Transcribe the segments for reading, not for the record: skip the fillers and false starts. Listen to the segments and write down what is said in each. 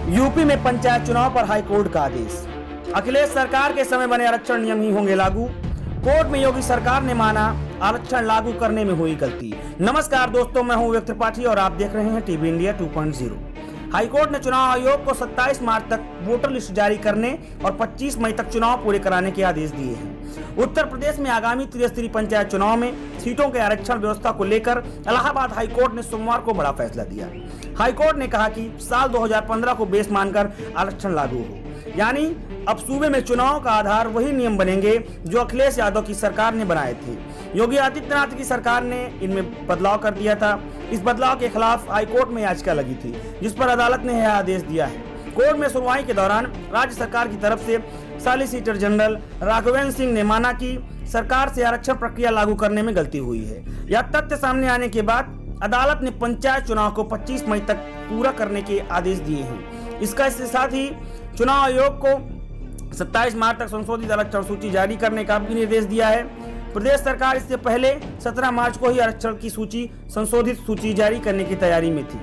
UP में पंचायत चुनाव पर हाईकोर्ट का आदेश। अखिलेश सरकार के समय बने आरक्षण नियम ही होंगे लागू। कोर्ट में योगी सरकार ने माना आरक्षण लागू करने में हुई गलती। नमस्कार दोस्तों, मैं हूं विवेक त्रिपाठी और आप देख रहे हैं टीवी इंडिया 2.0। हाईकोर्ट ने चुनाव आयोग को 27 मार्च तक वोटर लिस्ट जारी करने और 25 मई तक चुनाव पूरे कराने के आदेश दिए हैं। उत्तर प्रदेश में आगामी त्रिस्तरीय पंचायत चुनाव में सीटों के आरक्षण व्यवस्था को लेकर इलाहाबाद हाईकोर्ट ने सोमवार को बड़ा फैसला दिया। हाईकोर्ट ने कहा कि साल 2015 को बेस मानकर आरक्षण लागू हो, यानी अब सूबे में चुनाव का आधार वही नियम बनेंगे जो अखिलेश यादव की सरकार ने बनाए थे। योगी आदित्यनाथ की सरकार ने इनमें बदलाव कर दिया था। इस बदलाव के खिलाफ हाईकोर्ट में याचिका लगी थी, जिस पर अदालत ने यह आदेश दिया है। कोर्ट में सुनवाई के दौरान राज्य सरकार की तरफ से सॉलिसिटर जनरल राघवेंद्र सिंह ने माना कि सरकार से आरक्षण प्रक्रिया लागू करने में गलती हुई है। यह तथ्य सामने आने के बाद अदालत ने पंचायत चुनाव को 25 मई तक पूरा करने के आदेश दिए हैं। इसके साथ ही चुनाव आयोग को 27 मार्च तक संशोधित आरक्षण सूची जारी करने का भी निर्देश दिया है। प्रदेश सरकार इससे पहले 17 मार्च को ही आरक्षण की संशोधित सूची जारी करने की तैयारी में थी।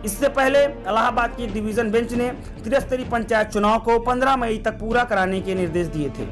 इससे पहले इलाहाबाद की एक डिवीजन बेंच ने त्रिस्तरीय पंचायत चुनाव को 15 मई तक पूरा कराने के निर्देश दिए थे।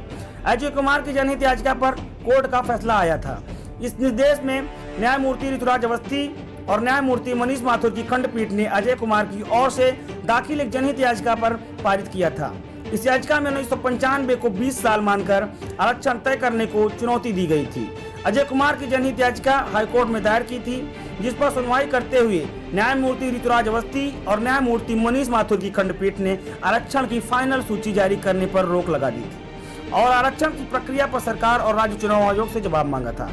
अजय कुमार की जनहित याचिका पर कोर्ट का फैसला आया था। इस निर्देश में न्यायमूर्ति ऋतुराज अवस्थी और न्यायमूर्ति मनीष माथुर की खंडपीठ ने अजय कुमार की ओर से दाखिल एक जनहित याचिका पर पारित किया था। इस याचिका में 1995 को 20 साल मानकर आरक्षण तय करने को चुनौती दी गई थी। अजय कुमार की जनहित याचिका हाईकोर्ट में दायर की थी, जिस पर सुनवाई करते हुए न्यायमूर्ति ऋतुराज अवस्थी और न्यायमूर्ति मनीष माथुर की खंडपीठ ने आरक्षण की फाइनल सूची जारी करने पर रोक लगा दी थी और आरक्षण की प्रक्रिया पर सरकार और राज्य चुनाव आयोग से जवाब मांगा था।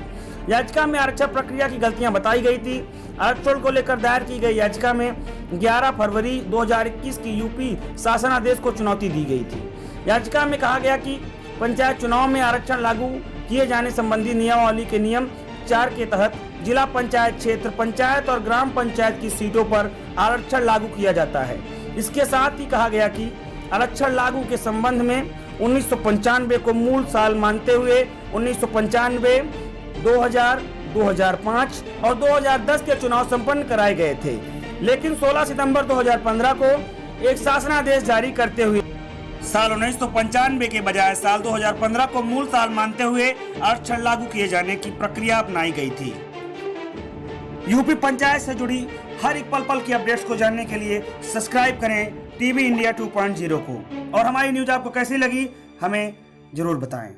याचिका में आरक्षण प्रक्रिया की गलतियां बताई गई थी। आरक्षण को लेकर दायर की गई याचिका में 11 फरवरी 2021 की यूपी शासनादेश को चुनौती दी गई थी। याचिका में कहा गया कि पंचायत चुनाव में आरक्षण लागू किए जाने संबंधी नियमावली के नियम 4 के तहत जिला पंचायत क्षेत्र पंचायत और ग्राम पंचायत की सीटों पर आरक्षण लागू किया जाता है। इसके साथ ही कहा गया कि आरक्षण लागू के संबंध में 1995 को मूल साल मानते हुए 1995, 2000, 2005 और 2010 के चुनाव संपन्न कराए गए थे, लेकिन 16 सितंबर 2015 को एक शासनादेश जारी करते हुए साल 1995 के बजाय साल 2015 को मूल साल मानते हुए आरक्षण लागू किए जाने की प्रक्रिया अपनाई गई थी। यूपी पंचायत से जुड़ी हर एक पल की अपडेट्स को जानने के लिए सब्सक्राइब करें टीवी इंडिया 2.0 को और हमारी न्यूज आपको कैसी लगी हमें जरूर बताएं।